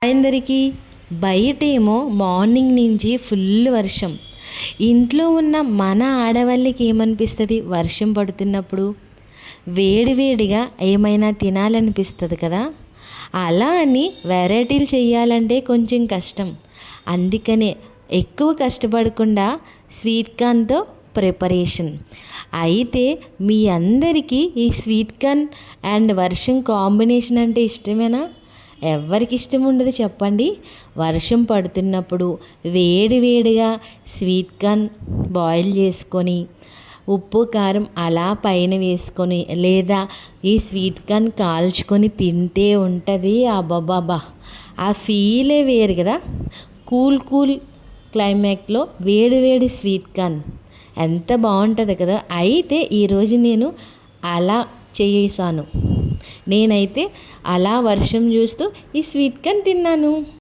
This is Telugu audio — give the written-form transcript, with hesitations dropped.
అందరికీ బయటేమో మార్నింగ్ నుంచి ఫుల్ వర్షం. ఇంట్లో ఉన్న మన ఆడవాళ్ళకి ఏమనిపిస్తుంది వర్షం పడుతున్నప్పుడు? వేడివేడిగా ఏమైనా తినాలనిపిస్తుంది కదా. అలా అని వెరైటీలు చేయాలంటే కొంచెం కష్టం. అందుకనే ఎక్కువ కష్టపడకుండా స్వీట్ కార్న్తో ప్రిపరేషన్. అయితే మీ అందరికీ ఈ స్వీట్ కార్న్ అండ్ వర్షం కాంబినేషన్ అంటే ఇష్టమేనా? ఎవరికి ఇష్టం ఉండదు చెప్పండి. వర్షం పడుతున్నప్పుడు వేడివేడిగా స్వీట్ కార్న్ బాయిల్ చేసుకొని ఉప్పు కారం అలా పైన వేసుకొని లేదా ఈ స్వీట్ కార్న్ కాల్చుకొని తింటే ఉంటుంది అబ్బబ్బబ్బా, ఆ ఫీలే వేరు కదా. కూల్ క్లైమేట్లో వేడివేడి స్వీట్ కార్న్ ఎంత బాగుంటుంది కదా. అయితే ఈరోజు నేను అలా చేసాను. నేనైతే అలా వర్షం చూస్తూ ఈ స్వీట్ కార్న్ తిన్నాను.